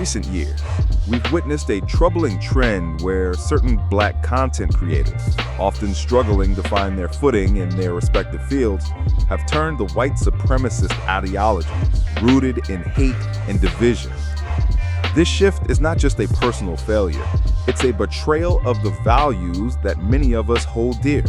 recent years, we've witnessed a troubling trend where certain black content creators, often struggling to find their footing in their respective fields, have turned the white supremacist ideologies rooted in hate and division. This shift is not just a personal failure, it's a betrayal of the values that many of us hold dear.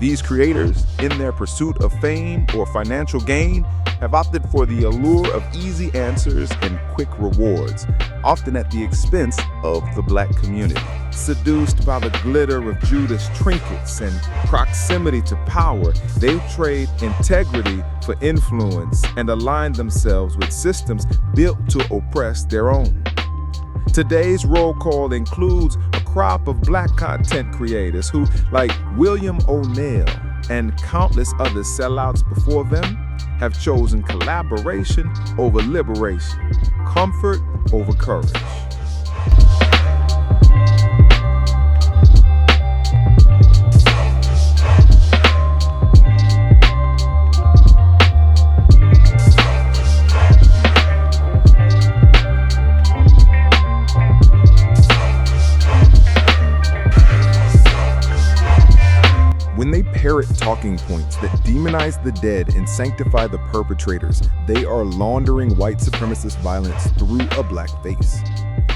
These creators, in their pursuit of fame or financial gain, have opted for the allure of easy answers and quick rewards, often at the expense of the black community. Seduced by the glitter of Judas trinkets and proximity to power, they trade integrity for influence and align themselves with systems built to oppress their own. Today's roll call includes a crop of black content creators who, like William O'Neill and countless other sellouts before them, have chosen collaboration over liberation, comfort over courage. When they parrot talking points that demonize the dead and sanctify the perpetrators, they are laundering white supremacist violence through a black face.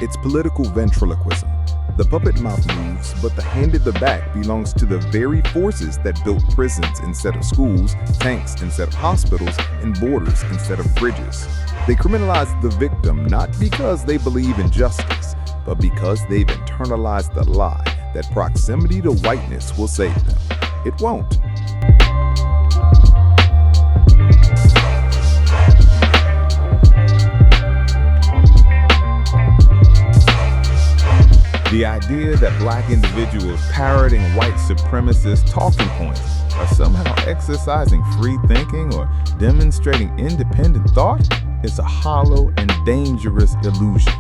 It's political ventriloquism. The puppet mouth moves, but the hand at the back belongs to the very forces that built prisons instead of schools, tanks instead of hospitals, and borders instead of bridges. They criminalize the victim not because they believe in justice, but because they've internalized the lie that proximity to whiteness will save them. It won't. The idea that black individuals parroting white supremacist talking points are somehow exercising free thinking or demonstrating independent thought is a hollow and dangerous illusion.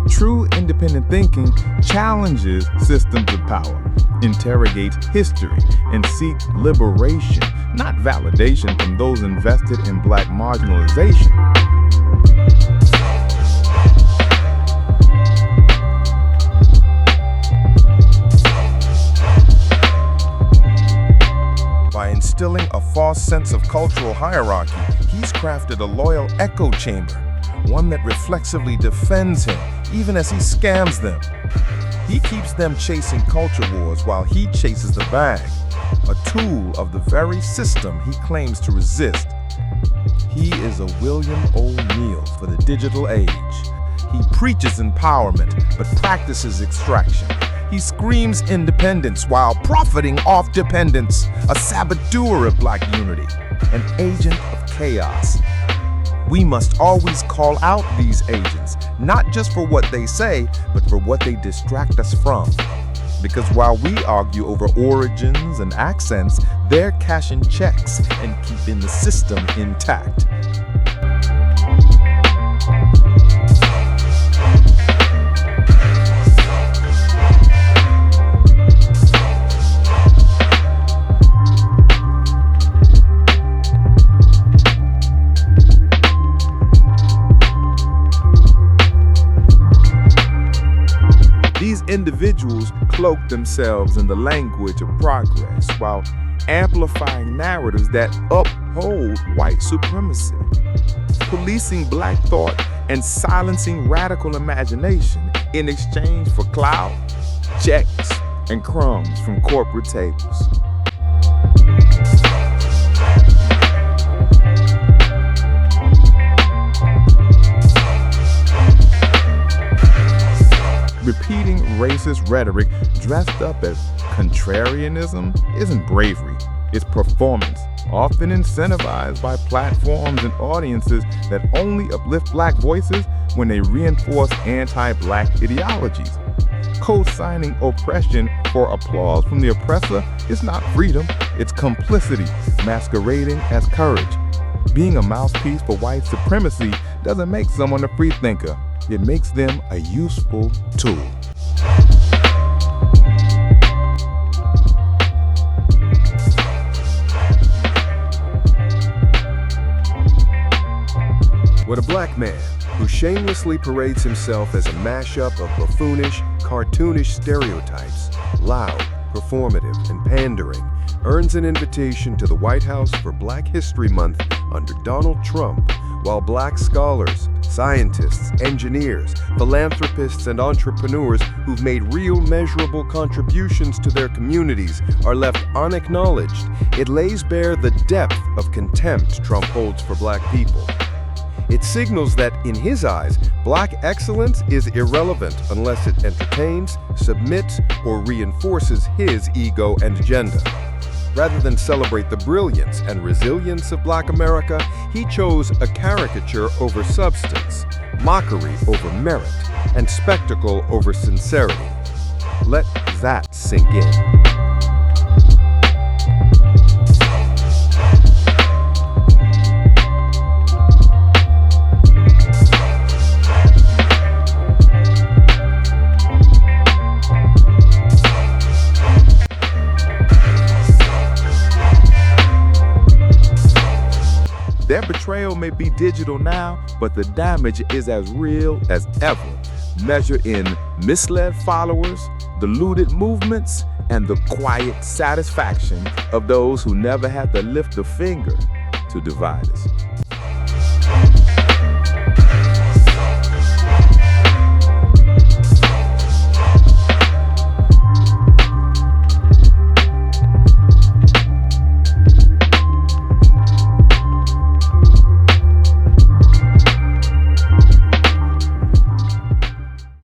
True independent thinking challenges systems of power, interrogates history, and seeks liberation, not validation from those invested in black marginalization. By instilling a false sense of cultural hierarchy, he's crafted a loyal echo chamber, one that reflexively defends him even as he scams them. He keeps them chasing culture wars while he chases the bag, a tool of the very system he claims to resist. He is a William O'Neill for the digital age. He preaches empowerment but practices extraction. He screams independence while profiting off dependence, a saboteur of black unity, an agent of chaos. We must always call out these agents, not just for what they say, but for what they distract us from. Because while we argue over origins and accents, they're cashing checks and keeping the system intact. These individuals cloak themselves in the language of progress while amplifying narratives that uphold white supremacy, policing black thought and silencing radical imagination in exchange for clout, checks, and crumbs from corporate tables. Repeating racist rhetoric dressed up as contrarianism isn't bravery, it's performance, often incentivized by platforms and audiences that only uplift black voices when they reinforce anti-black ideologies. Co-signing oppression for applause from the oppressor is not freedom, it's complicity masquerading as courage. Being a mouthpiece for white supremacy doesn't make someone a free thinker. It makes them a useful tool. What a black man who shamelessly parades himself as a mashup of buffoonish, cartoonish stereotypes, loud, performative, and pandering, earns an invitation to the White House for Black History Month under Donald Trump, while Black scholars, scientists, engineers, philanthropists, and entrepreneurs who've made real measurable contributions to their communities are left unacknowledged. It lays bare the depth of contempt Trump holds for Black people. It signals that, in his eyes, Black excellence is irrelevant unless it entertains, submits, or reinforces his ego and agenda. Rather than celebrate the brilliance and resilience of Black America, he chose a caricature over substance, mockery over merit, and spectacle over sincerity. Let that sink in. Their betrayal may be digital now, but the damage is as real as ever, measured in misled followers, deluded movements, and the quiet satisfaction of those who never had to lift a finger to divide us.